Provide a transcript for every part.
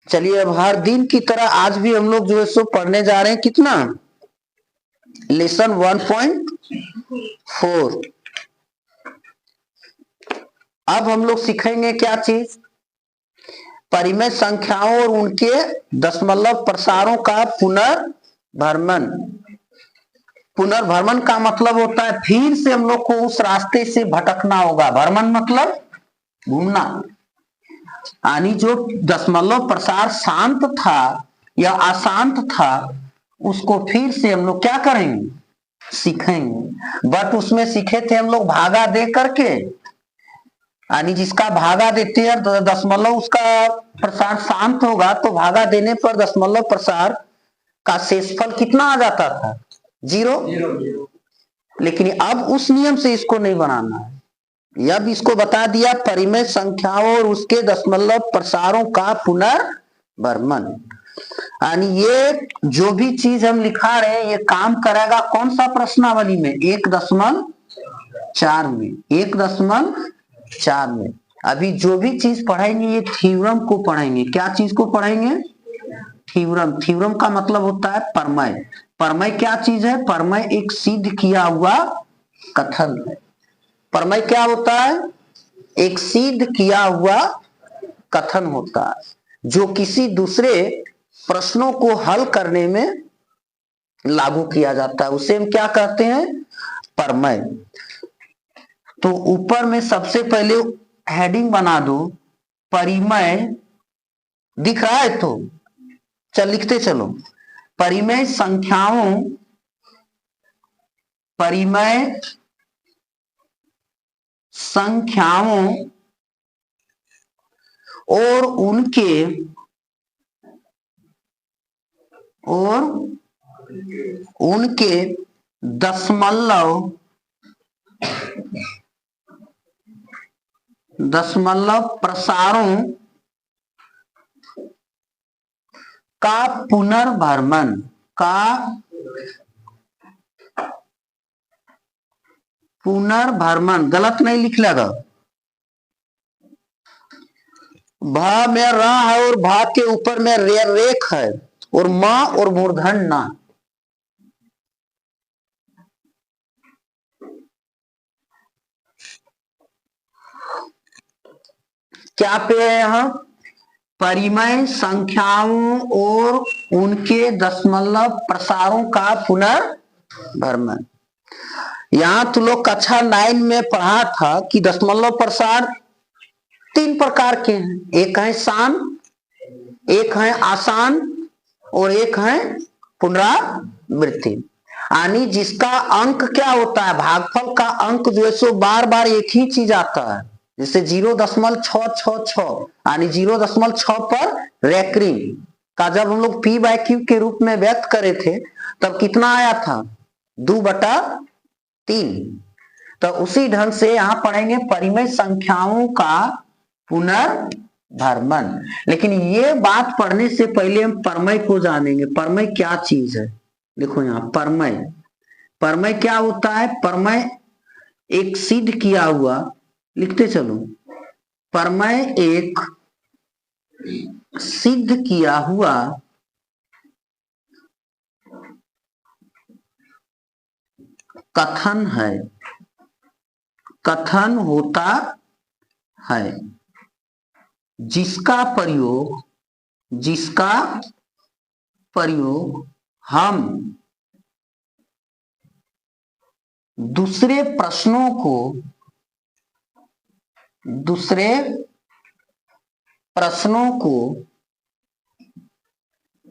चलिए अब हर दिन की तरह आज भी हम लोग जो है सो पढ़ने जा रहे हैं कितना, लेसन 1.4। अब हम लोग सीखेंगे क्या चीज, परिमेय संख्याओं और उनके दशमलव प्रसारों का पुनर्भ्रमण। पुनर्भ्रमण का मतलब होता है फिर से हम लोग को उस रास्ते से भटकना होगा। भ्रमण मतलब घूमना, यानी जो दशमलव प्रसार शांत था या अशांत था उसको फिर से हम लोग क्या करेंगे, सीखेंगे। बट उसमें सीखे थे हम लोग भागा दे करके, यानी जिसका भागा देते हैं दशमलव उसका प्रसार शांत होगा तो भागा देने पर दशमलव प्रसार का शेषफल कितना आ जाता था, 0। लेकिन अब उस नियम से इसको नहीं बनाना है। अब इसको बता दिया परिमेय संख्याओं और उसके दशमलव प्रसारों का पुनर्भ्रमण, यानी ये जो भी चीज हम लिखा रहे हैं ये काम करेगा कौन सा प्रश्नावली में, 1.4 में। 1.4 में अभी जो भी चीज पढ़ेंगे ये थ्योरम को पढ़ेंगे। क्या चीज को पढ़ेंगे, थ्योरम। थ्योरम का मतलब होता है प्रमेय। प्रमेय क्या चीज है, प्रमेय एक सिद्ध किया हुआ कथन है। प्रमेय क्या होता है, एक सिद्ध किया हुआ कथन होता है जो किसी दूसरे प्रश्नों को हल करने में लागू किया जाता है, उसे हम क्या कहते हैं, प्रमेय। तो ऊपर में सबसे पहले हेडिंग बना दो परिमेय, दिख रहा है तो चल लिखते चलो, परिमेय संख्याओं, परिमेय संख्याओं और उनके दशमलव प्रसारों का पुनर्भ्रमण गलत नहीं लिख लेगा। भा में रा है और भा के ऊपर में रेख है और मां और मूर्धन ना। क्या पे है यहां, परिमेय संख्याओं और उनके दशमलव प्रसारों का पुनर्भ्रमण। यहां तो लोग कक्षा 9 में पढ़ा था कि दशमलव प्रसार 3 प्रकार के हैं, एक है शान, एक है आसान और एक है पुनरावृत्ति। यानी जिसका अंक क्या होता है, भागफल का अंक जो है सो बार बार एक ही चीज आता है, जैसे 0.666 यानी 0.6 पर रैकरिंग का जब हम लोग p/q के रूप में व्यक्त करे थे तब कितना आया था, 2/3। तो उसी ढंग से यहां पढ़ेंगे परिमेय संख्याओं का पुनर्भ्रमण। लेकिन ये बात पढ़ने से पहले हम प्रमेय को जानेंगे। प्रमेय क्या चीज है, देखो यहां प्रमेय क्या होता है, प्रमेय एक सिद्ध किया हुआ, लिखते चलो, प्रमेय एक सिद्ध किया हुआ कथन है, कथन होता है जिसका प्रयोग हम दूसरे प्रश्नों को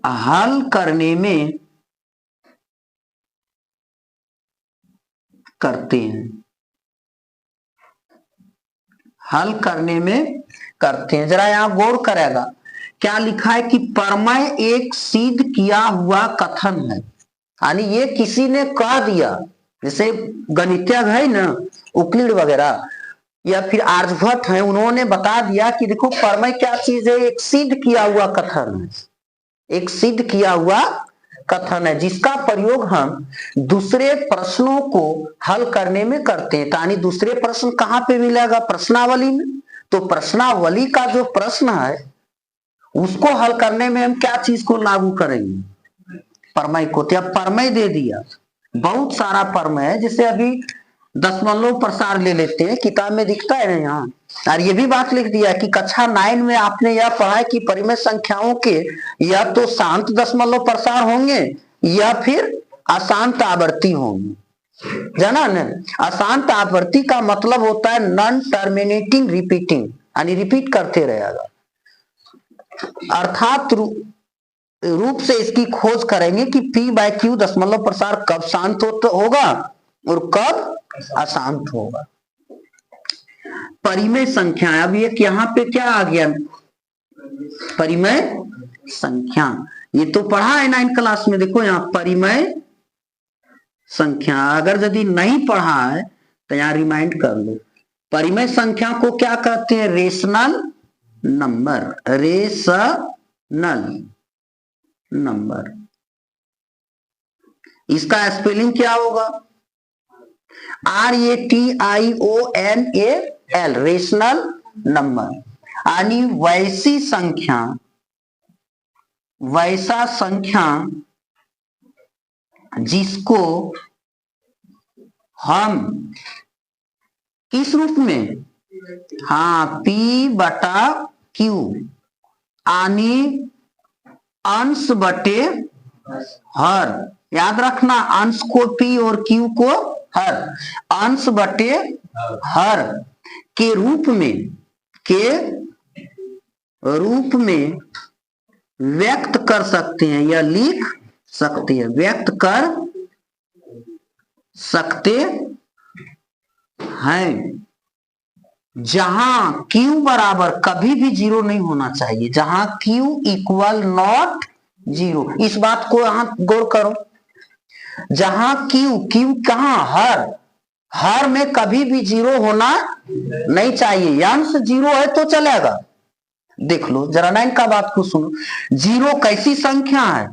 हल करने में करते हैं, हल करने में करते हैं। जरा यहां गौर करेगा, क्या लिखा है कि प्रमेय एक सिद्ध किया हुआ कथन है, यानी ये किसी ने कह दिया, जैसे गणितज्ञ है ना यूक्लिड वगैरह या फिर आर्यभट्ट है, उन्होंने बता दिया कि देखो प्रमेय क्या चीज है, एक सिद्ध किया हुआ कथन है, एक सिद्ध किया हुआ कथन है जिसका प्रयोग हम दूसरे प्रश्नों को हल करने में करते हैं। यानी दूसरे प्रश्न कहां पे मिलेगा, प्रश्नावली में। तो प्रश्नावली का जो प्रश्न है उसको हल करने में हम क्या चीज को लागू करेंगे, प्रमेय को। तो अब प्रमेय दे दिया, बहुत सारा प्रमेय है, जिसे अभी दशमलव प्रसार ले लेते हैं, किताब में दिखता है ना यहाँ। और ये भी बात लिख दिया कि कक्षा 9 में आपने यह पढ़ा है कि परिमेय संख्याओं के या तो शांत दशमलव प्रसार होंगे या फिर अशांत आवर्ती होंगी, जाना न। अशांत आवर्ती का मतलब होता है नॉन टर्मिनेटिंग रिपीटिंग, यानी रिपीट करते रहेगा। अर्थात रूप से इसकी खोज करेंगे कि p/q दशमलव प्रसार कब शांत होगा और कब अशांत होगा। परिमेय संख्या, अब ये यहाँ पे क्या आ गया, परिमेय संख्या। ये तो पढ़ा है 9 क्लास में, देखो यहाँ परिमेय संख्या। अगर यदि नहीं पढ़ा है तो यहाँ रिमाइंड कर लो। परिमेय संख्या को क्या कहते हैं, रेशनल नंबर, रेशनल नंबर। इसका स्पेलिंग क्या होगा, RATIONAL, रेशनल नंबर। यानी वैसी संख्या, वैसा संख्या जिसको हम किस रूप में, हाँ, P/Q, यानी अंश बटे हर। याद रखना, अंश को P और Q को हर, अंश बटे हर के रूप में व्यक्त कर सकते हैं या लिख सकते हैं, व्यक्त कर सकते हैं, जहां Q बराबर कभी भी 0 नहीं होना चाहिए, जहां Q इक्वल नॉट 0। इस बात को यहां गौर करो, जहां Q कहां, हर में कभी भी 0 होना नहीं चाहिए। अंश 0 है तो चलेगा। देख लो जरा 9 का बात को सुनो, 0 कैसी संख्या है,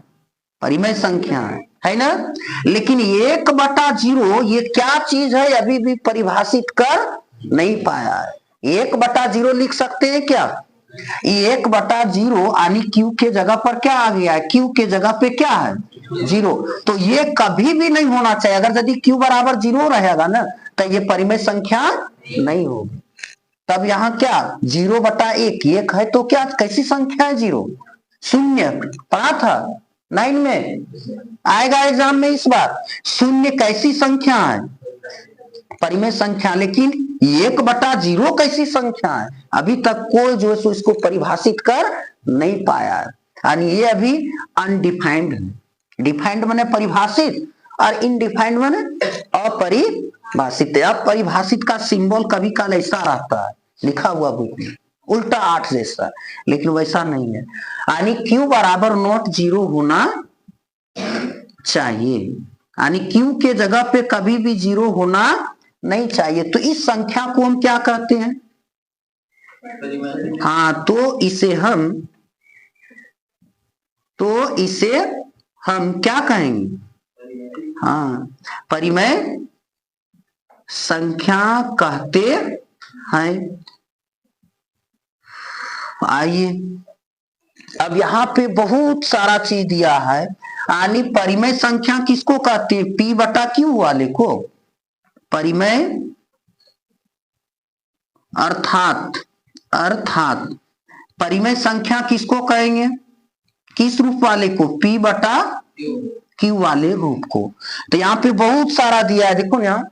परिमेय संख्या है ना। लेकिन 1/0 ये क्या चीज है, अभी भी परिभाषित कर नहीं पाया है। 1/0 लिख सकते हैं क्या, 1/0 यानी Q के जगह पर क्या आ गया है, Q के जगह पे क्या है, 0। तो ये कभी भी नहीं होना चाहिए। अगर यदि Q बराबर 0 रहेगा ना तो ये परिमेय संख्या नहीं होगी। तब यहाँ क्या, 0/1, 1 है तो क्या, कैसी संख्या है, 0, शून्य। पढ़ा था 9 में, आएगा एग्जाम में इस बार। शून्य कैसी संख्या है, परिमेय संख्या। लेकिन 1/0 कैसी संख्या है, अभी तक कोई जो है इसको परिभाषित कर नहीं पाया है, यानी ये अभी अनडिफाइंड है। डिफाइंड माने परिभाषित और इनडिफाइंड माने अपरिभाषित। अपरिभाषित का सिंबल कभी काल ऐसा रहता है लिखा हुआ बुक में, उल्टा 8 जैसा, लेकिन वैसा नहीं है। यानी Q बराबर नॉट 0 होना चाहिए, यानी Q के जगह पे कभी भी 0 होना नहीं चाहिए। तो इस संख्या को हम क्या कहते हैं, हाँ, तो इसे हम क्या कहेंगे, हाँ, परिमेय संख्या कहते हैं। आइए अब यहाँ पे बहुत सारा चीज दिया है, यानी परिमेय संख्या किसको कहते हैं, P/Q वाले को परिमेय, अर्थात परिमेय संख्या किसको कहेंगे, किस रूप वाले को, P/Q वाले रूप को। तो यहाँ पे बहुत सारा दिया है, देखो यहाँ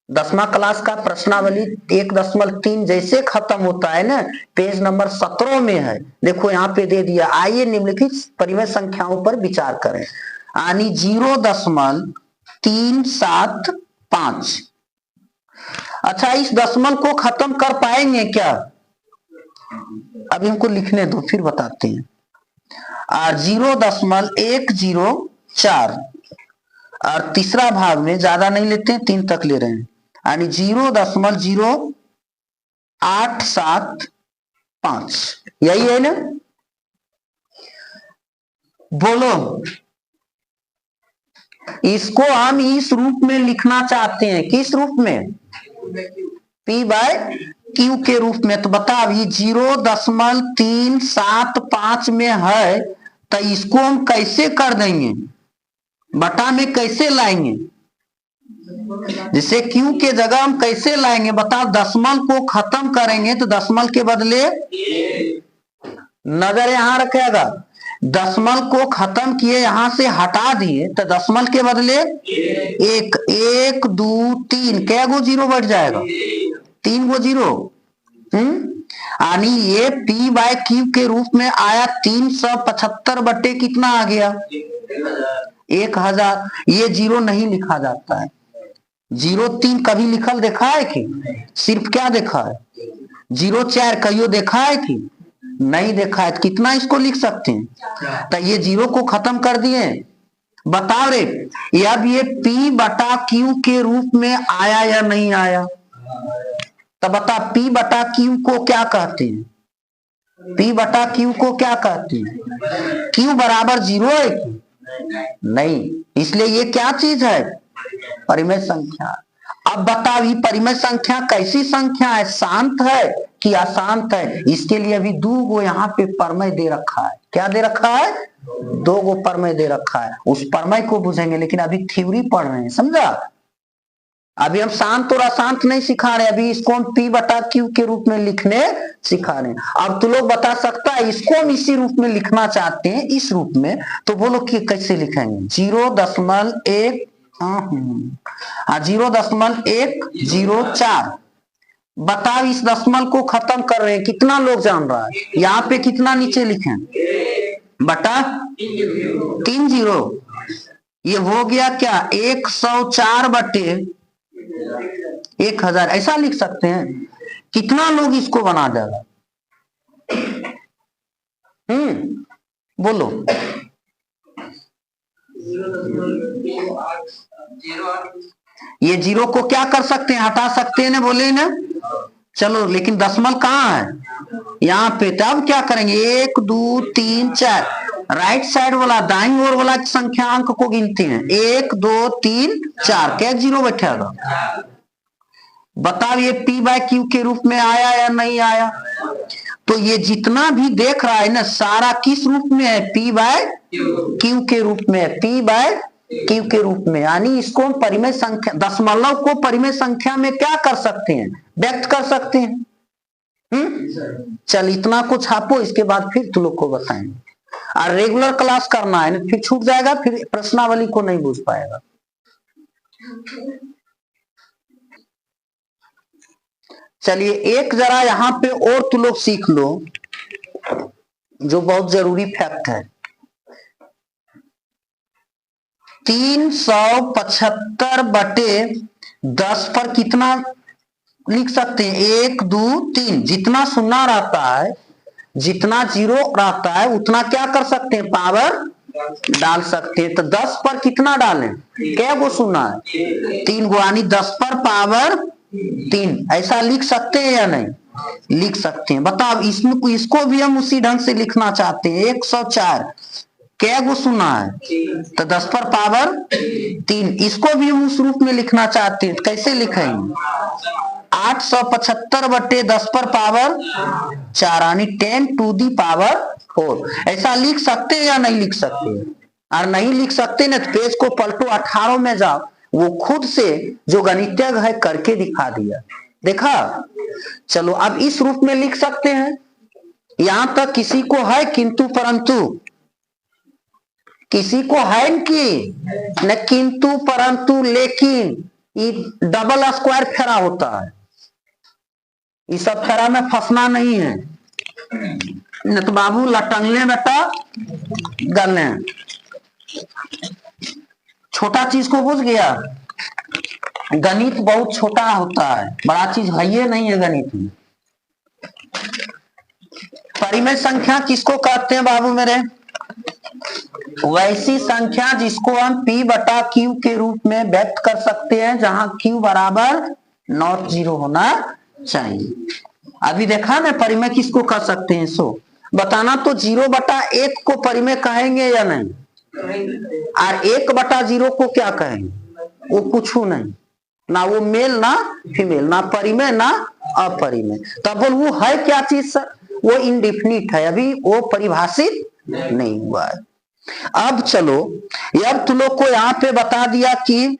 10वां क्लास का प्रश्नावली 1.3 जैसे खत्म होता है ना, पेज नंबर 17 में है, देखो यहाँ पे दे दिया। आइए निम्नलिखित परिमेय संख्याओं पर विचार करें, यानी 0.375। अच्छा, इस दशमलव को खत्म कर पाएंगे क्या, अभी हमको लिखने दो फिर बताते हैं। और 0.104 और तीसरा भाग में ज्यादा नहीं लेते हैं, 3 तक ले रहे हैं, यानी 0.0875, यही है ना। बोलो, इसको हम इस रूप में लिखना चाहते हैं, किस रूप में, P बाय Q के रूप में। तो बता अभी 0.375 में है, तो इसको हम कैसे कर देंगे, बटा में कैसे लाएंगे, जैसे Q के जगह हम कैसे लाएंगे बताओ। दशमल को खत्म करेंगे तो दशमल के बदले नजर यहां रखेगा, दशमल को खत्म किए यहां से हटा दिए तो दशमल के बदले एक, 1 2 3 क्या गो जीरो बढ़ जाएगा, 3 गो जीरो। यानी ये P बाय Q के रूप में आया 375 बटे कितना आ गया 1000। ये जीरो नहीं लिखा जाता है, 0.3 कभी लिखल देखा है कि, सिर्फ क्या देखा है 0.4 कहियो देखा है कि नहीं देखा है। कितना इसको लिख सकते हैं, तो ये जीरो को खत्म कर दिए। बताओ रे अब ये P बटा Q के रूप में आया या नहीं आया, तो बता P बटा Q को क्या कहते हैं, P बटा Q को क्या कहते हैं, Q बराबर 0 है कि नहीं, इसलिए ये क्या चीज है, परिमेय संख्या। अब बताओ ये परिमेय संख्या कैसी संख्या है, शांत है कि अशांत है। इसके लिए अभी 2 गो यहाँ पे परमेय दे रखा है, क्या दे रखा है, 2 गो परमेय दे रखा है। उस परमेय को बुझेंगे, लेकिन अभी थ्योरी पढ़ रहे हैं, समझा। अभी हम शांत और अशांत नहीं सिखा रहे, अभी इसको हम P बटा Q के रूप में लिखने सिखा रहे हैं। अब तू लोग बता सकता है इसको हम इसी रूप में लिखना चाहते हैं, इस रूप में, तो बोलो कि कैसे लिखेंगे। 0.104 बताओ, इस दशमल को खत्म कर रहे हैं, कितना लोग जान रहा है, यहाँ पे कितना नीचे लिखें, बटा 3 जीरो, ये हो गया क्या 104 बटे 1000, ऐसा लिख सकते हैं। कितना लोग इसको बना देगा, बोलो। ये जीरो को क्या कर सकते हैं, हटा सकते हैं ना, बोले ना। चलो लेकिन दशमल कहाँ है, यहाँ पे, तब क्या करेंगे 1 2 3 4, राइट साइड वाला दाईं ओर वाला संख्या अंक को गिनते हैं, 1 2 3 4, क्या जीरो बैठेगा। बताओ ये P बाय Q के रूप में आया या नहीं आया, तो ये जितना भी देख रहा है ना सारा किस रूप में है, P बाय Q के रूप में है, P बाय Q के रूप में। यानी इसको हम परिमेय संख्या, दशमलव को परिमेय संख्या में क्या कर सकते हैं, व्यक्त कर सकते हैं। चल इतना को छापो, इसके बाद फिर तुम लोग को बताएंगे। और रेगुलर क्लास करना है, फिर छूट जाएगा, फिर प्रश्नावली को नहीं बुझ पाएगा। चलिए एक जरा यहाँ पे और तुम लोग सीख लो, जो बहुत जरूरी फैक्ट है। 375 बटे 10 पर कितना लिख सकते हैं, 1 2 3, जितना सुन्ना रहता है, जितना जीरो रहता है, उतना क्या कर सकते हैं, पावर डाल सकते हैं। तो 10 पर कितना डालें, क्या गो सुना है, 3 गो, यानी 10 पर पावर 3, ऐसा लिख सकते हैं या नहीं, लिख सकते हैं। बताओ इसमें, इसको भी हम उसी ढंग से लिखना चाहते हैं, 104 क्या गो सुना है, तो 10 पर पावर 3, इसको भी हम उस रूप में लिखना चाहते हैं, कैसे लिखेंगे, 875 बटे 10 पर पावर 4, यानी 10 टू दी पावर 4, ऐसा लिख सकते हैं या नहीं लिख सकते। और नहीं लिख सकते ना तो पेज को पलटो, 18 में जाओ, वो खुद से जो गणितज्ञ है करके दिखा दिया, देखा। चलो अब इस रूप में लिख सकते हैं। यहां तक किसी को है किंतु परंतु, किसी को है कि न किंतु परंतु लेकिन, ये डबल स्क्वायर फेरा होता है, ये सब फेरा में फंसना नहीं है, न तो बाबू लटंगले बेटा गले। छोटा चीज को बुझ गया, गणित बहुत छोटा होता है, बड़ा चीज है ये नहीं है गणित में। परिमेय संख्या किसको कहते हैं बाबू मेरे, वैसी संख्या जिसको हम P बटा Q के रूप में व्यक्त कर सकते हैं, जहां Q बराबर नॉट जीरो होना चाहिए। अभी देखा ना परिमेय किसको कह सकते हैं, सो बताना। तो 0/1 को परिमेय कहेंगे या नहीं, और 1/0 को क्या कहेंगे, वो कुछ नहीं। ना वो मेल ना फीमेल, ना परिमेय ना अपरिमेय। तब बोल वो है क्या चीज सर? वो इंडेफिनिट है, अभी वो परिभाषित नहीं हुआ है। अब चलो, अब तुम लोग को यहाँ पे बता दिया कि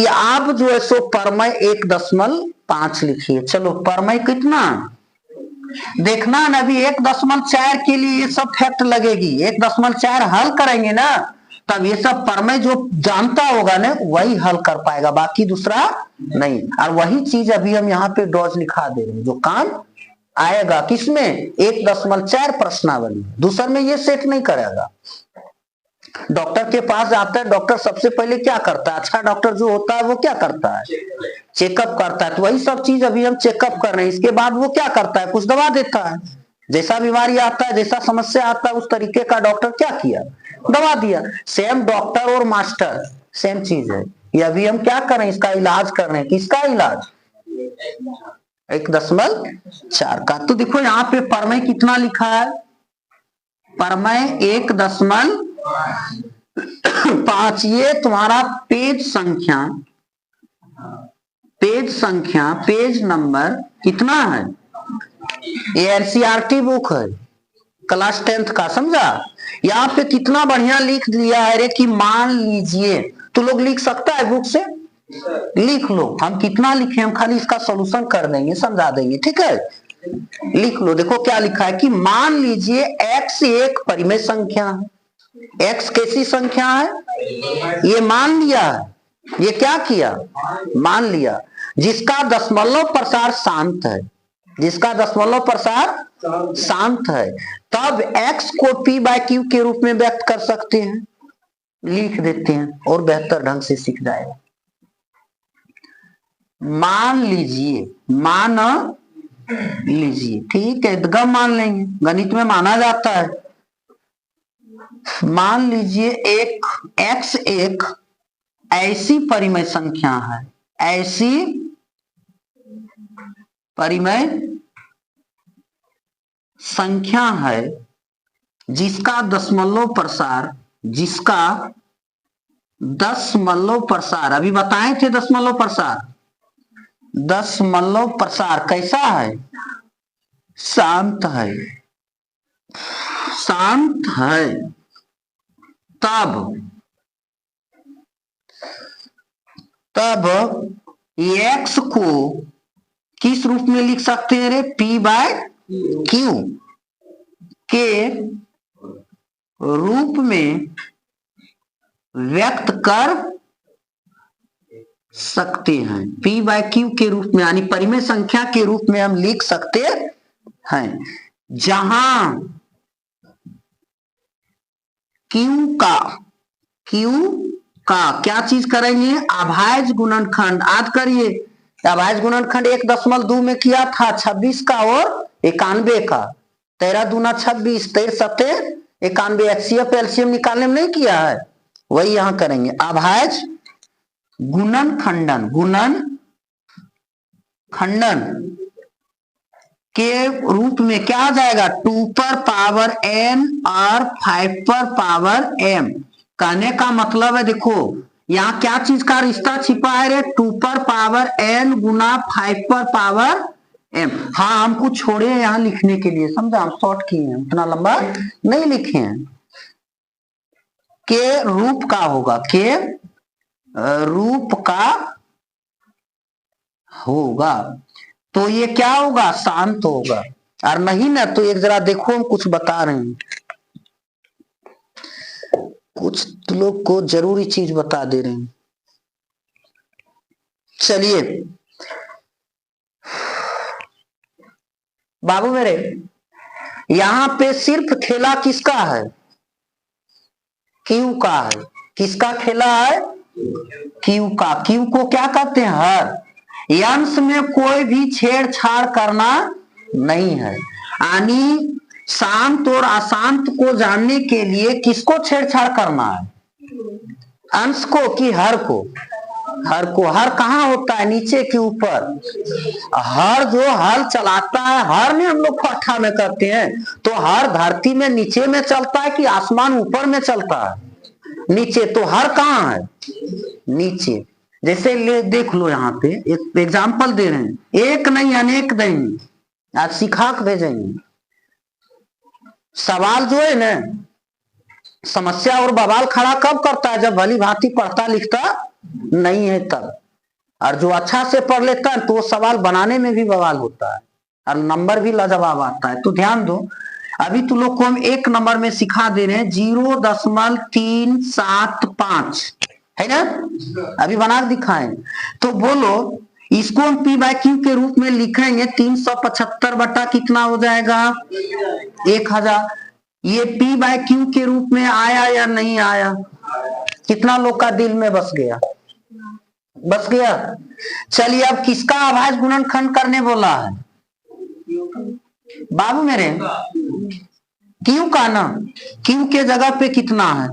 आप जो है सो परमय 1.5 लिखिए। चलो परमय कितना देखना ना, अभी 1.4 के लिए ये सब फैक्ट लगेगी। 1.4 हल करेंगे ना, तब ये सब परमय जो जानता होगा ना वही हल कर पाएगा, बाकी दूसरा नहीं। और वही चीज अभी हम यहाँ पे डॉज लिखा दे रहे हैं जो काम आएगा किसमें, 1.4 प्रश्नावली। दूसरे में ये सेट नहीं करेगा। डॉक्टर के पास जाता है, डॉक्टर सबसे पहले क्या करता है? अच्छा डॉक्टर जो होता है वो क्या करता है? चेकअप करता है। तो वही सब चीज अभी हम चेकअप कर रहे हैं। इसके बाद वो क्या करता है? कुछ दवा देता है। जैसा बीमारी आता है, जैसा समस्या आता है, उस तरीके का डॉक्टर क्या किया? दवा दिया। सेम डॉक्टर और मास्टर सेम चीज है। ये अभी हम क्या कर रहे हैं? इसका इलाज कर रहे हैं। किसका इलाज? 1.4 का। तो देखो यहाँ पे परमय कितना लिखा है? परमय 1.5। ये तुम्हारा पेज नंबर कितना है? ये एनसीईआरटी बुक है, क्लास 10th का, समझा? यहाँ पे कितना बढ़िया लिख दिया है रे कि मान लीजिए। तो लोग लिख सकता है बुक से? लिख लो। हम कितना लिखे, हम खाली इसका सॉल्यूशन कर देंगे, समझा देंगे, ठीक है? लिख लो। देखो क्या लिखा है कि मान लीजिए x एक परिमेय संख्या है। x कैसी संख्या है? ये मान लिया है। ये क्या किया? मान लिया। जिसका दशमलव प्रसार शांत है, जिसका दशमलव प्रसार शांत है, तब x को p/q के रूप में व्यक्त कर सकते हैं। लिख देते हैं और बेहतर ढंग से सीख जाएगा। मान लीजिए, मान लीजिए, ठीक है, गम मान लेंगे, गणित में माना जाता है। मान लीजिए एक x एक ऐसी परिमेय संख्या है, ऐसी परिमेय संख्या है जिसका दशमलव प्रसार अभी बताए थे। दशमलव प्रसार कैसा है? शांत है, शांत है। तब x को किस रूप में लिख सकते हैं रे? p/q के रूप में व्यक्त कर सकते हैं। p/q के रूप में, यानी परिमेय संख्या के रूप में हम लिख सकते हैं, जहां q का क्या चीज करेंगे? अभाज्य गुणनखंड। याद करिए, अभाज्य गुणनखंड 1.2 में किया था, 26 का और 91 का। 13 दूना 26, 13 सत्ते 91। HCF एलसीएम निकालने में नहीं किया है, वही यहां करेंगे। अभाज्य गुणनखंडन के रूप में क्या आ जाएगा? 2 पर पावर n और 5 पर पावर m। कहने का मतलब है, देखो यहाँ क्या चीज का रिश्ता छिपा है रे? 2 पर पावर n गुना 5 पर पावर m। हाँ, हम कुछ छोड़े हैं यहाँ लिखने के लिए, समझा? हम शॉर्ट किए हैं, उतना लंबा नहीं लिखे हैं। के रूप का होगा, के रूप का होगा। तो ये क्या होगा? शांत होगा। और नहीं ना तो एक जरा देखो, हम कुछ बता रहे हैं, कुछ लोग को जरूरी चीज बता दे रहे हैं। चलिए बाबू मेरे, यहां पे सिर्फ खेला किसका है? क्यू का है। किसका खेला है? क्यू का। क्यू को क्या कहते हैं? हर। अंश में कोई भी छेड़छाड़ करना नहीं है, यानी शांत और अशांत को जानने के लिए किसको छेड़छाड़ करना है? अंश को कि हर को? हर को। हर कहाँ होता है? नीचे के ऊपर। हर जो हल चलाता है, हर में हम लोग पाठा में करते हैं, तो हर धरती में नीचे में चलता है कि आसमान ऊपर में चलता है? नीचे। तो हर कहाँ है? नीचे। जैसे ले देख लो, यहाँ पे एक एग्जाम्पल दे रहे हैं, एक नहीं अनेक नहीं, आज सिखा के भेजेंगे। सवाल जो है ना, समस्या और बवाल खड़ा कब करता है? जब भली भांति पढ़ता लिखता नहीं है तब। और जो अच्छा से पढ़ लेता है तो वो सवाल बनाने में भी बवाल होता है और नंबर भी लाजवाब आता है। तो ध्यान दो, अभी तुम लोग को हम एक नंबर में सिखा दे रहे हैं 0.375 है ना, अभी बना के दिखाएं। तो बोलो, इसको हम पी बाय क्यू के रूप में लिखेंगे, 375 बटा कितना हो जाएगा? 1000। ये पी बाय क्यू के रूप में आया या नहीं आया? कितना लोग का दिल में बस गया? बस गया। चलिए, अब किसका अभाज्य गुणनखंड करने बोला है बाबू मेरे? क्यू का ना। क्यू के जगह पे कितना है?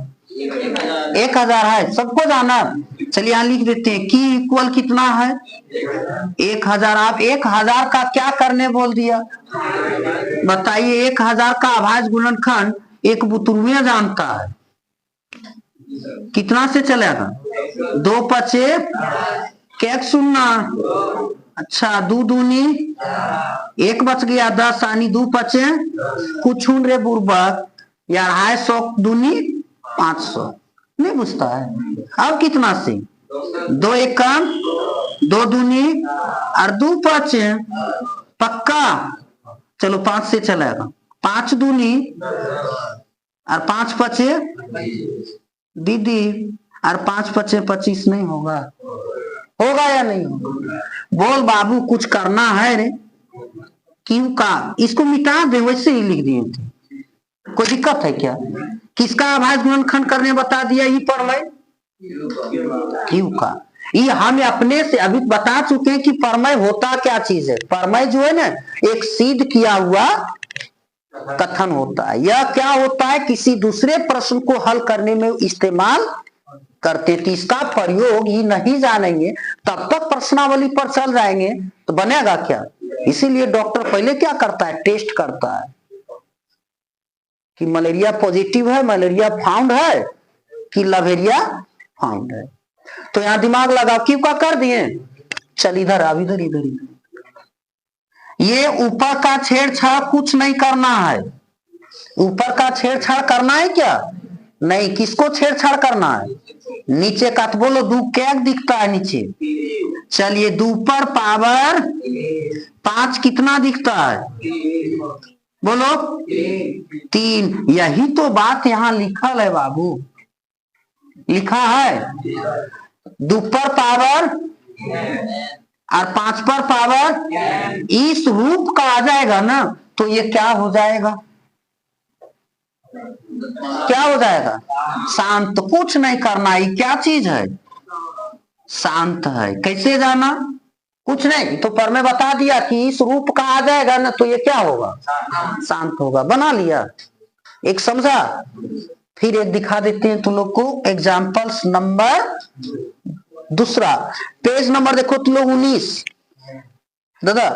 1000 है, सबको जाना। चलिए यहां लिख देते हैं, की इक्वल कितना है? 1000। आप 1000 का क्या करने बोल दिया? बताइए, 1000 का अभाज्य गुणनखंड एक बुतरुए जानता है। कितना से चलेगा? 2 पचे क्या सुनना? अच्छा, 2 दूनी 1 बच गया, 10 आनी 2 पचे कुछ रे बुर्बक, या 250 दूनी 500। नहीं बुझता है। अब कितना से? 2 1 2 दूनी और 2 पचे पक्का। चलो 5 से चलेगा, 5 दूनी और 5 पचे दीदी और 5 पचे 25 नहीं होगा? होगा या नहीं होगा? बोल बाबू, कुछ करना है रे। क्यों का इसको मिटा दे, वैसे ही लिख दिए थे, कोई दिक्कत है क्या? किसका अभाज्य गुणनखंड करने बता दिया? ये परमय क्यों का। ये हम अपने से अभी बता चुके हैं कि परमय होता क्या चीज है। परमय जो है ना, एक सिद्ध किया हुआ कथन होता है। यह क्या होता है? किसी दूसरे प्रश्न को हल करने में इस्तेमाल करते थे। इसका प्रयोग ही नहीं जानेंगे तब तक प्रश्नावली पर चल जाएंगे तो बनेगा क्या? इसीलिए डॉक्टर पहले क्या करता है? टेस्ट करता है कि मलेरिया पॉजिटिव है, मलेरिया फाउंड है कि लवेरिया फाउंड है। तो यहां दिमाग लगाओ, क्यों का कर दिए। चल इधर अब इधर इधर इधर। ये ऊपर का छेड़छाड़ कुछ नहीं करना है। ऊपर का छेड़छाड़ करना है क्या? नहीं। किसको छेड़छाड़ करना है? नीचे का। तो बोलो, 2 क्या दिखता है नीचे? चलिए, 2 पर पावर 5 कितना दिखता है? बोलो 3। यही तो बात यहां लिखल है बाबू, लिखा है 2 पर पावर और 5 पर पावर इस रूप का आ जाएगा ना, तो ये क्या हो जाएगा? क्या हो जाएगा? शांत। कुछ नहीं करना है। क्या चीज है? शांत है। कैसे जाना? कुछ नहीं, तो पर मैं बता दिया कि इस रूप का आ जाएगा ना, तो ये क्या होगा? शांत होगा। बना लिया। एक समझा? फिर एक दिखा देते हैं तुम लोग को एग्जाम्पल्स नंबर दूसरा। पेज नंबर देखो तुम लोग 19। दादा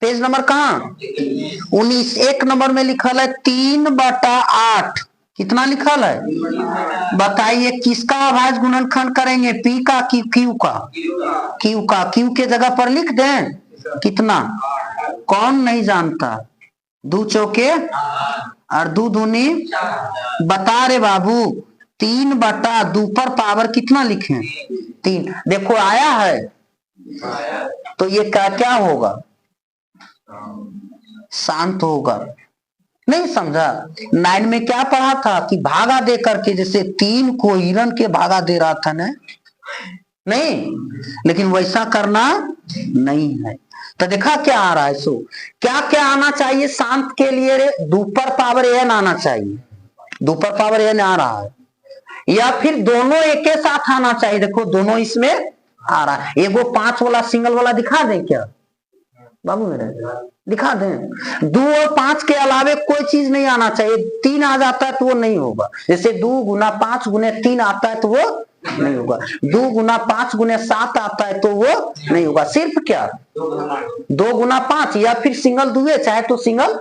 पेज नंबर कहाँ? 19। एक नंबर में लिखल है 3/8। कितना लिखल है? बताइए, किसका अभाज्य गुणनखंड करेंगे? पी का कि क्यू का? क्यू का। क्यू के जगह पर लिख दें कितना? कौन नहीं जानता? 2 चौके और 2 दूनी। बता रे बाबू, 3/2 पर पावर कितना लिखें? 3। देखो आया है, तो ये क्या होगा? शांत होगा। नहीं समझा? 9 में क्या पढ़ा था कि भागा दे करके, जैसे 3 को हिरन के भागा दे रहा था ना, नहीं, लेकिन वैसा करना नहीं है। तो देखा क्या आ रहा है? सो क्या क्या आना चाहिए शांत के लिए रे? 2 पर पावर n आना चाहिए। 2 पर पावर n आ रहा है, या फिर दोनों एक साथ आना चाहिए। देखो दोनों इसमें आ रहा है। एगो 5 वाला सिंगल वाला दिखा दें क्या बाबू मेरे? दिखा दें। 2 और 5 के अलावे कोई चीज नहीं आना चाहिए। 3 आ जाता है तो वो नहीं होगा। जैसे 2 गुना 5 गुने 3 आता है तो वो नहीं होगा। 2 गुना 5 गुने 7 आता है तो वो नहीं होगा। सिर्फ क्या 2 गुना 5 या फिर सिंगल 2 चाहे तो सिंगल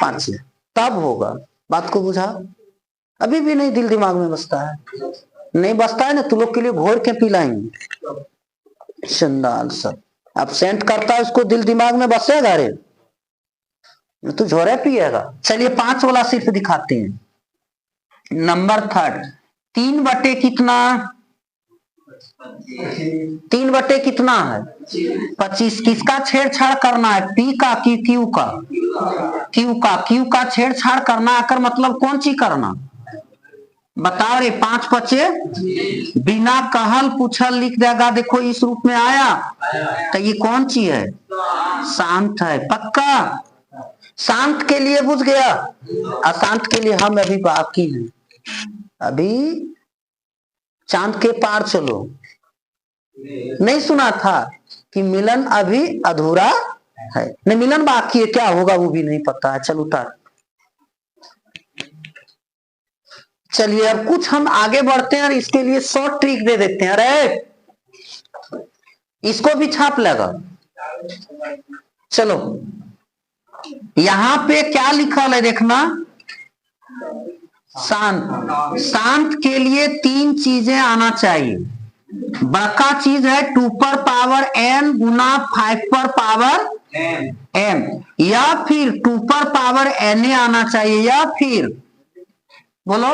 5 तब होगा। बात को बुझा? अभी भी नहीं दिल दिमाग में बसता है। नहीं बसता है ना, तू लोग के लिए घोर के पिलाएंगे। चंदाल सब अब सेंट करता है, उसको दिल दिमाग में बसेगा रे, तू झोरे पिएगा। चलिए 5 वाला सिर्फ दिखाते हैं। नंबर 3 3 बटे कितना, 3 बटे कितना है 25। किसका छेड़छाड़ करना है, पी का कि क्यू का, क्यू का छेड़छाड़ करना आकर मतलब कौन सी करना, बताओ रे। 5 बचे बिना कहल पूछल लिख देगा, देखो इस रूप में आया तो ये कौन सी है, शांत है, पक्का। शांत के लिए बुझ गया, अशांत के लिए हम अभी बाकी हैं, अभी चांद के पार चलो। नहीं सुना था कि मिलन अभी अधूरा है, नहीं मिलन बाकी है, क्या होगा वो भी नहीं पता है। चल उतार। चलिए अब कुछ हम आगे बढ़ते हैं और इसके लिए शॉर्ट ट्रिक दे देते हैं। अरे इसको भी छाप लगा। चलो यहां पे क्या लिखा है देखना, शांत। शांत के लिए 3 चीजें आना चाहिए। बड़का चीज है 2 पर पावर n गुना 5 पर पावर m, या फिर 2 पर पावर na आना चाहिए, या फिर बोलो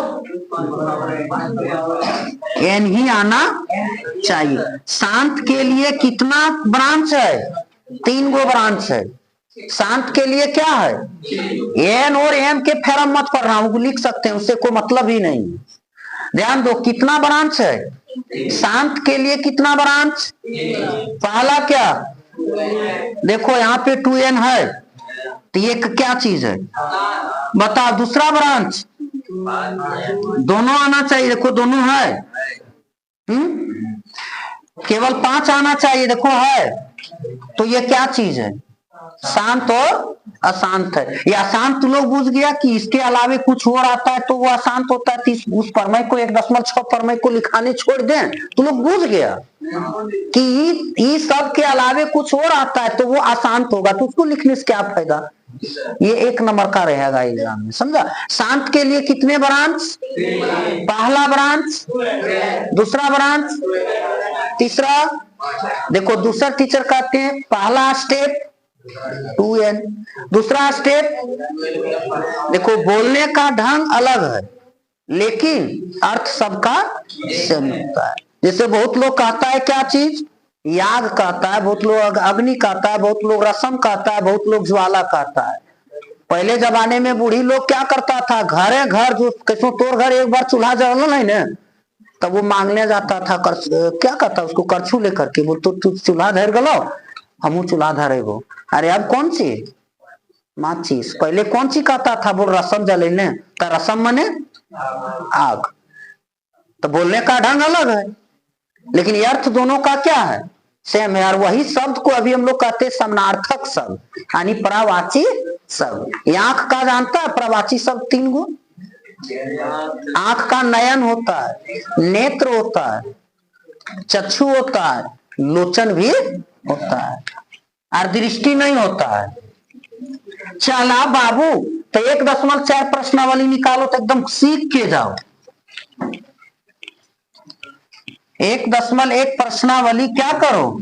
n ही आना चाहिए। शांत के लिए कितना ब्रांच है, 3 गो ब्रांच है। शांत के लिए क्या है, एन और एम के फेरम मत पढ़ना, वो लिख सकते हैं, उससे कोई मतलब ही नहीं। ध्यान दो कितना ब्रांच है शांत के लिए, कितना ब्रांच, पहला क्या, देखो यहाँ पे 2n है तो ये क्या चीज है बताओ। दूसरा ब्रांच दोनों आना चाहिए, देखो दोनों है। केवल 5 आना चाहिए, देखो है। तो ये क्या चीज है, शांत और अशांत है। ये अशांत लोग बुझ गया कि इसके अलावे कुछ और आता है तो वो अशांत होता है। उस प्रमेय को 1.6 प्रमेय को लिखाने छोड़ दें तो लोग बुझ गया कि इस सब के अलावे कुछ और आता है तो वो अशांत होगा, तो उसको लिखने से क्या फायदा। ये 1 नंबर का रहेगा एग्जाम में, समझा। शांत के लिए कितने ब्रांच, पहला ब्रांच, दूसरा ब्रांच, तीसरा। देखो दूसरा टीचर कहते हैं पहला स्टेप 2n, दूसरा स्टेप, देखो बोलने का ढंग अलग है लेकिन अर्थ सबका सेम होता है। जैसे बहुत लोग कहता है क्या चीज, याग कहता है, बहुत लोग अग्नि कहता है, बहुत लोग रसम कहता है, बहुत लोग ज्वाला कहता है। पहले जमाने में बूढ़ी लोग क्या करता था, घरे घर जो कैसो तोर घर एक बार चूल्हा जल नहीं ना, तब वो मांगने जाता था क्या कहता उसको, करछू लेकर के, बोल तो तू चूल्हा धर गलो, हम चूल्हा धरे गो। अरे अब कौन सी माचिस, पहले कौन सी कहता था, बोल रसम जलेने, तो रसम मने आग। तो बोलने का ढंग अलग है लेकिन ये अर्थ दोनों का क्या है, सेम है। और वही शब्द को अभी हम लोग कहते हैं समानार्थक शब्द, यानी प्रवाची शब्द। आंख का जानता है प्रवाची शब्द 3 गो, आंख का नयन होता है, नेत्र होता है, चक्षु होता है, लोचन भी होता है, और दृष्टि नहीं होता है। चला बाबू तो 1.4 प्रश्नावली निकालो तो एकदम सीख के जाओ। 1.1 प्रश्नावली क्या करो,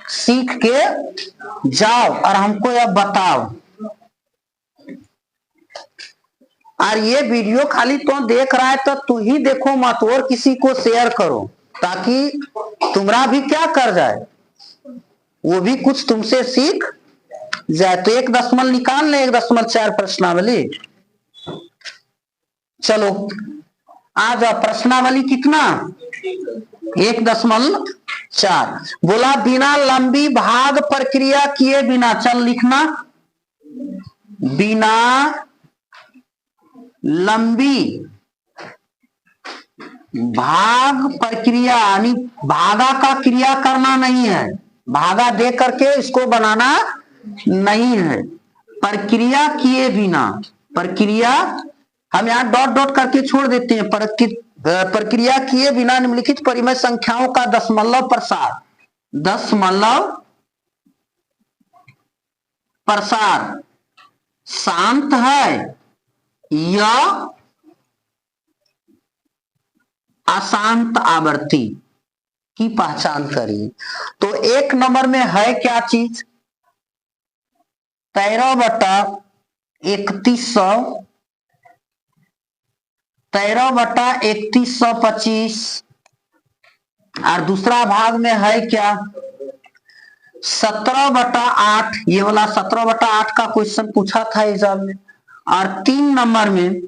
सीख के जाओ और हमको यह बताओ। और ये वीडियो खाली तो देख रहा है तो तू ही देखो मत, और किसी को शेयर करो ताकि तुम्हारा भी क्या कर जाए, वो भी कुछ तुमसे सीख जाए। तो 1 दशमलव निकाल ले, 1.4 प्रश्नावली। चलो आ जाओ, प्रश्नावली कितना 1.4। बोला बिना लंबी भाग प्रक्रिया किए बिना, चल लिखना, बिना लंबी भाग प्रक्रिया, यानी भागा का क्रिया करना नहीं है, भागा दे करके इसको बनाना नहीं है। प्रक्रिया किए बिना, प्रक्रिया हम यहां डॉट डॉट करके छोड़ देते हैं। प्रक्रिया किए बिना निम्नलिखित परिमेय संख्याओं का दशमलव प्रसार, दशमलव प्रसार शांत है या अशांत आवर्ती की पहचान करिए। तो 1 नंबर में है क्या चीज? 13/3100, 13/3125। और दूसरा भाग में है क्या? 17/8। ये वाला 17/8 का क्वेश्चन पूछा था एग्जाम में। और 3 नंबर में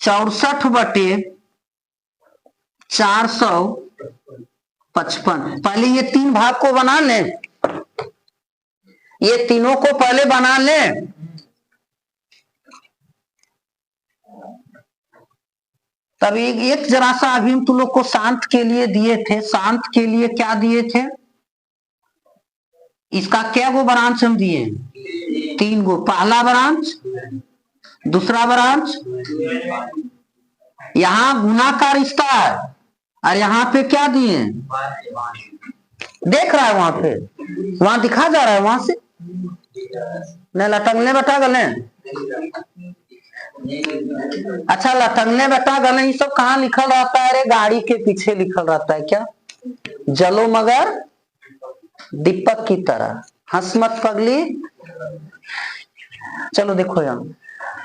64/455। पहले ये 3 भाग को बना लें, ये तीनों को पहले बना लें। तब एक जरा सा अभी हम तुम लोग को शांत के लिए दिए थे। शांत के लिए क्या दिए थे? इसका क्या गो ब्रांच हम दिए? 3 गो। पहला ब्रांच, दूसरा ब्रांच, यहां गुना का रिश्ता है, और यहां पे क्या दिए? देख रहा है वहां पे, वहां दिखा जा रहा है वहां से न लटकने बटा गले। अच्छा, लटकने बटा गले ये सब कहाँ लिखल रहता है? अरे गाड़ी के पीछे लिखल रहता है क्या? जलो मगर दीपक की तरह, हंस मत पगली। चलो देखो यहाँ,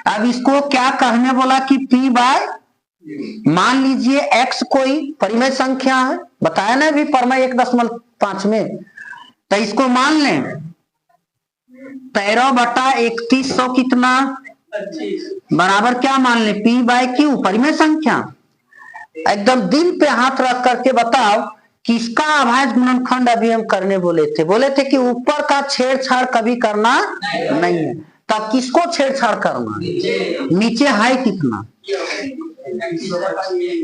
अब इसको क्या कहने बोला कि P बाय, मान लीजिए x कोई परिमेय संख्या है, बताया ना भी परिमेय 1.5 में, तो इसको मान लें 13/3100 कितना बराबर क्या मान लें? P बाय Q, परिमेय संख्या। एकदम दिल पे हाथ रख करके बताओ किसका अभाज्य गुणनखंड अभी हम करने बोले थे कि ऊपर का छेड़छाड़ कभी करना नहीं है। तब किसको छेड़छाड़ करना? नीचे है कितना?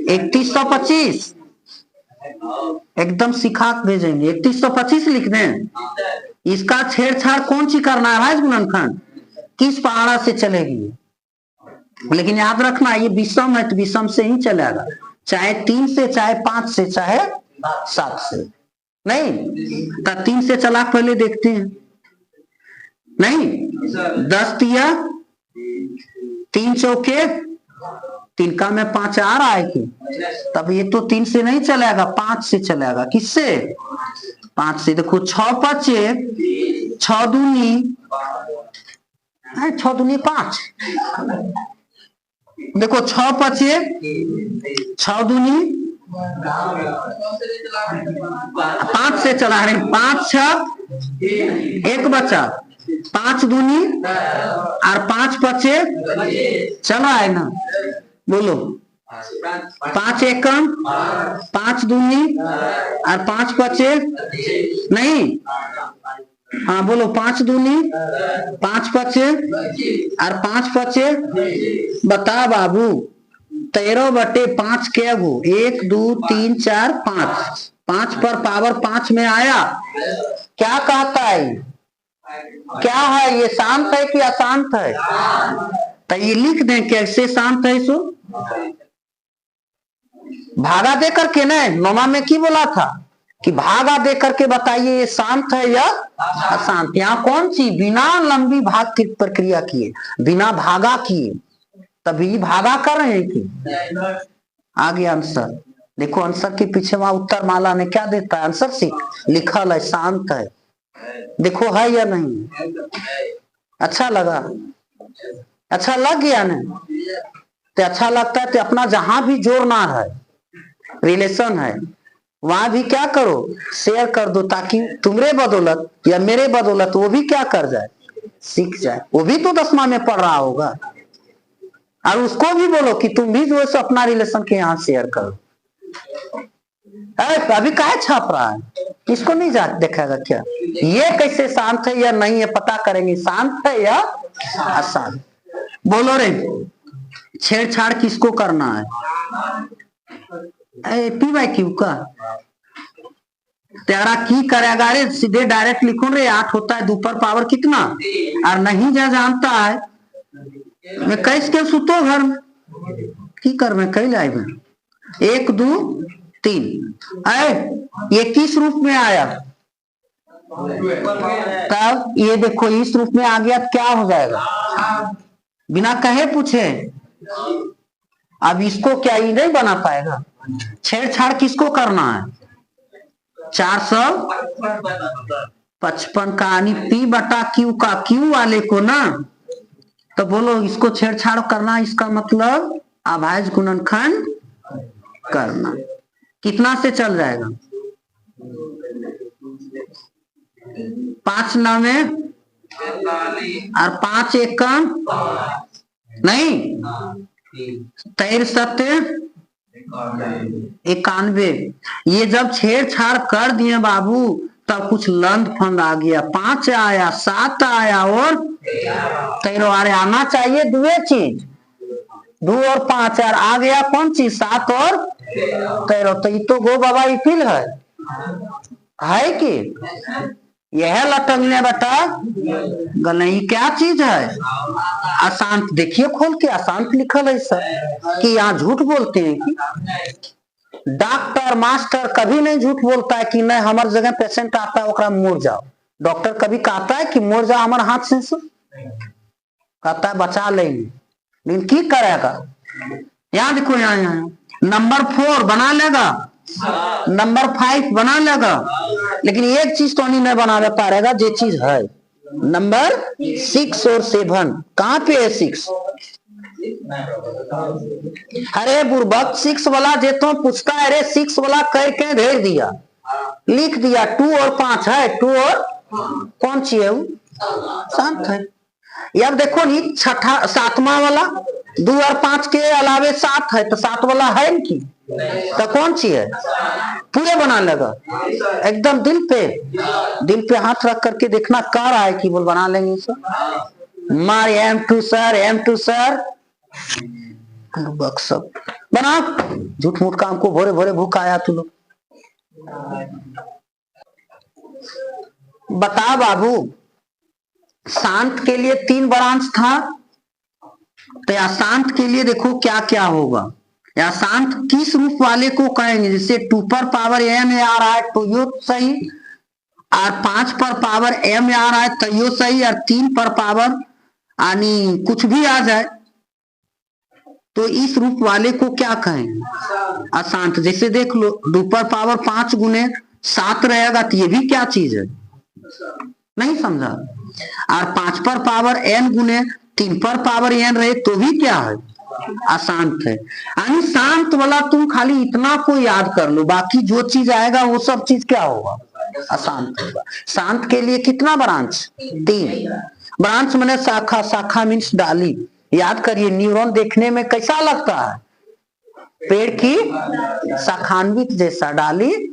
3125। एकदम सिखा भेजेंगे, 3125 लिख दें। इसका छेड़छाड़ कौन सी करना है? अभाज्य गुणनखंड किस पहाड़ा से चलेगी? लेकिन याद रखना ये विषम है तो विषम से ही चलेगा, चाहे 3 से, चाहे 5 से, चाहे 7 से। नहीं तो 3 से चला पहले देखते हैं। नहीं 10 तिया 3 चौके 3 का में 5 आ रहा है कि? तब ये तो 3 से नहीं चलेगा, 5 से चलेगा। किससे? 5 से। देखो 6 5 6 दूनी 6 दूनी 5। देखो 6 5 6 दूनी 5 से चला रहे, 5 6 1 बचा, 5 दूनी और 5 5 चला है ना? बोलो 5 एकम 5 दूनी और 5 5 नहीं, हाँ बोलो 5 दूनी 5 5 और 5 5 बता बाबू। 13/5 क्या गो? 1 2 3 4 5, 5 पर पावर 5 में आया। क्या कहता है? क्या है ये? शांत है कि अशांत है? तो ये लिख दें कैसे शांत है। सो भागा दे करके ना, नोमा में की बोला था कि भागा दे करके बताइए ये शांत है या अशांत। यहाँ कौन सी? बिना लंबी भाग की प्रक्रिया किए, बिना भागा किए, तभी भागा कर रहे हैं कि आगे आंसर। देखो आंसर के पीछे वहां उत्तर माला ने क्या देता है? आंसर सीट लिखल है, शांत है। देखो है या नहीं? अच्छा लगा? अच्छा लग गया ना? तो अच्छा लगता है तो अपना जहां भी जोड़ना है, रिलेशन है, वहां भी क्या करो? शेयर कर दो, ताकि तुम्हारे बदौलत या मेरे बदौलत वो भी क्या कर जाए? सीख जाए। वो भी तो 10वां में पढ़ रहा होगा, और उसको भी बोलो कि तुम भी जो है अपना रिलेशन के यहाँ शेयर करो। अभी काहे छाप रहा है? इसको नहीं जा देखेगा क्या? ये कैसे शांत है या नहीं है पता करेंगे, शांत है या अशांत। बोलो रे, छेड़छाड़ किसको करना है? P बाय Q का। तेरा की करेगा रे? सीधे डायरेक्ट लिखो रे, 8 होता है 2 पर पावर कितना? और नहीं जा जानता है मैं कैसे के सुतो घर में की कर में कई लाए में 1 2 3 ये किस रूप में आया? तब ये देखो इस रूप में आ गया, क्या हो जाएगा? बिना कहे पूछे अब इसको क्या ये नहीं बना पाएगा? छेड़छाड़ किसको करना है? 455 का यानी पी बटा क्यू का क्यू वाले को ना। तो बोलो इसको छेड़छाड़ करना, इसका मतलब अभाज्य गुणनखंड करना। कितना से चल जाएगा? 5 9 और 5 1 नहीं 93 91। ये जब छेड़छाड़ कर दिए बाबू तब कुछ लंद फंद आ गया। 5 आया, 7 आया और 13। अरे आना चाहिए दुए चीज, 2 और 5 यार आ गया कौन चीज? 7 और 13। तो ये तो गो बाबा इफिल है कि यह लटंगने बेटा गलई क्या चीज है? अशांत। देखिए खोल के अशांत लिखल है सर कि यहाँ झूठ बोलते हैं कि डॉक्टर मास्टर कभी नहीं झूठ बोलता है कि नहीं हमारे जगह पेशेंट आता है ओकरा मोड़ जाओ। डॉक्टर कभी कहता है कि मोड़ जाओ हमारे हाथ से? कहता है बचा लेंगे, लेकिन की करेगा? यहाँ देखो, यहाँ नंबर 4 बना लेगा, नंबर 5 बना लेगा, लेकिन एक चीज तो नहीं बना पा रहेगा जो चीज है नंबर 6 और 7। कहाँ पे है 6? अरे बुर्बक 6 वाला जे तो पूछता है, अरे 6 वाला कह के भेज दिया, लिख दिया 2 और 5 है। 2 और कौन सी है वो? 7 है। अब देखो नहीं छठा 7वां वाला 2 और 5 के अलावे 7 है, तो 7 वाला है कि तो कौन सी है? पूरे बना लेगा एकदम दिल पे हाथ रख करके देखना कह रहा है कि बोल बना लेंगे सर। मार M2 सर सब बना। झूठ मूठ काम को भोरे भोरे भूख आया तू लोग। बता बाबू, शांत के लिए 3 ब्रांच था, तो अशांत के लिए देखो क्या क्या होगा। या शांत किस रूप वाले को कहेंगे? जैसे 2 पर पावर m आ रहा है तो यो सही, और 5 पर पावर m आ रहा है तो यो सही, और 3 पर पावर यानी कुछ भी आ जाए तो इस रूप वाले को क्या कहेंगे? अशांत। जैसे देख लो 2 पर पावर 5 गुने 7 रहेगा तो ये भी क्या चीज है? नहीं समझा? और 5 पर पावर n गुने 3 पर पावर n रहे तो भी क्या है? अशांत है। यानी शांत वाला तुम खाली इतना को याद कर लो, बाकी जो चीज आएगा वो सब चीज क्या होगा? अशांत होगा। शांत के लिए कितना ब्रांच? 3 ब्रांच मैंने शाखा, शाखा मीन्स डाली। याद करिए न्यूरॉन देखने में कैसा लगता है? पेड़ की शाखान्वित जैसा, डाली